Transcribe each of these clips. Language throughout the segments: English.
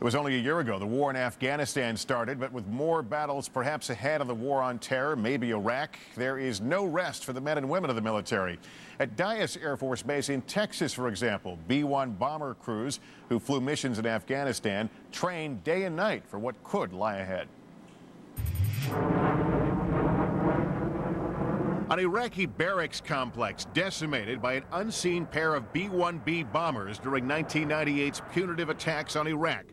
It was only a year ago the war in Afghanistan started, but with more battles perhaps ahead of the war on terror, maybe Iraq, there is no rest for the men and women of the military. At Dyess Air Force Base in Texas, for example, B-1 bomber crews who flew missions in Afghanistan trained day and night for what could lie ahead. An Iraqi barracks complex decimated by an unseen pair of B-1B bombers during 1998's punitive attacks on Iraq.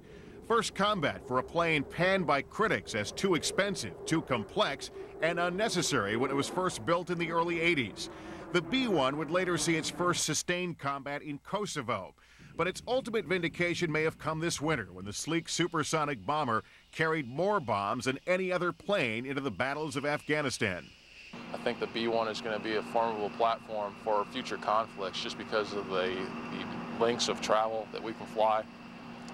First combat for a plane panned by critics as too expensive, too complex, and unnecessary when it was first built in the early 80s. The B-1 would later see its first sustained combat in Kosovo. But its ultimate vindication may have come this winter when the sleek supersonic bomber carried more bombs than any other plane into the battles of Afghanistan. I think the B-1 is going to be a formidable platform for future conflicts just because of the lengths of travel that we can fly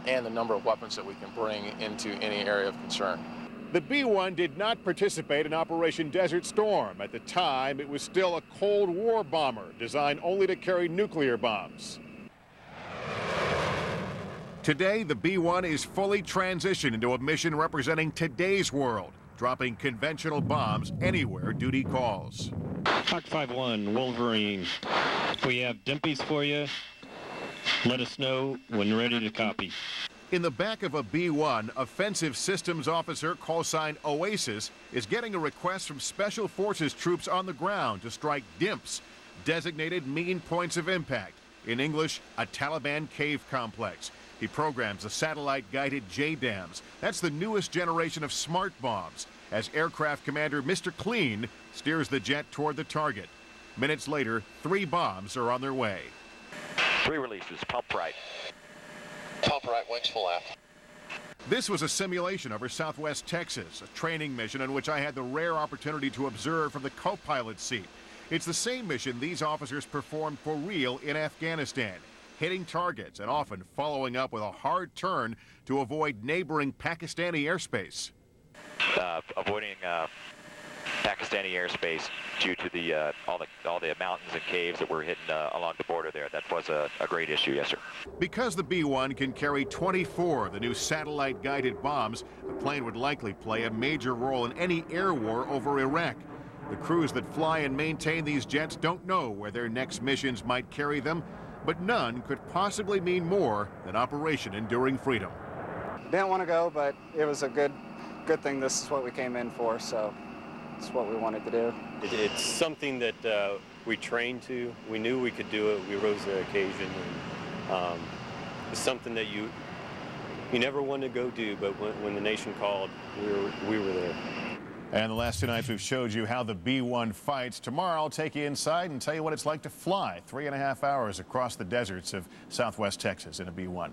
and the number of weapons that we can bring into any area of concern. The B-1 did not participate in Operation Desert Storm. At the time, it was still a Cold War bomber designed only to carry nuclear bombs. Today, the B-1 is fully transitioned into a mission representing today's world, dropping conventional bombs anywhere duty calls. Hawk 5-1, Wolverine. We have Dimpies for you. Let us know when ready to copy. In the back of a B-1, offensive systems officer, call sign Oasis, is getting a request from Special Forces troops on the ground to strike DIMPs, designated mean points of impact. In English, a Taliban cave complex. He programs the satellite-guided JDAMs. That's the newest generation of smart bombs, as aircraft commander Mr. Clean steers the jet toward the target. Minutes later, 3 bombs are on their way. 3 releases, pump right. Pump right, wings full aft. This was a simulation over Southwest Texas, a training mission in which I had the rare opportunity to observe from the co-pilot seat. It's the same mission these officers performed for real in Afghanistan, hitting targets and often following up with a hard turn to avoid neighboring Pakistani airspace. Avoiding Pakistani airspace due to the all the mountains and caves that were hidden along the border there. That was a great issue, yes, sir. Because the B-1 can carry 24 of the new satellite-guided bombs, the plane would likely play a major role in any air war over Iraq. The crews that fly and maintain these jets don't know where their next missions might carry them, but none could possibly mean more than Operation Enduring Freedom. Didn't want to go, but it was a good thing. This is what we came in for, so it's what we wanted to do. It's something that we trained to. We knew we could do it. We rose to the occasion. And, it's something that you never wanted to go do, but when the nation called, we were there. And the last 2 nights we've showed you how the B-1 fights. Tomorrow I'll take you inside and tell you what it's like to fly 3.5 hours across the deserts of Southwest Texas in a B-1.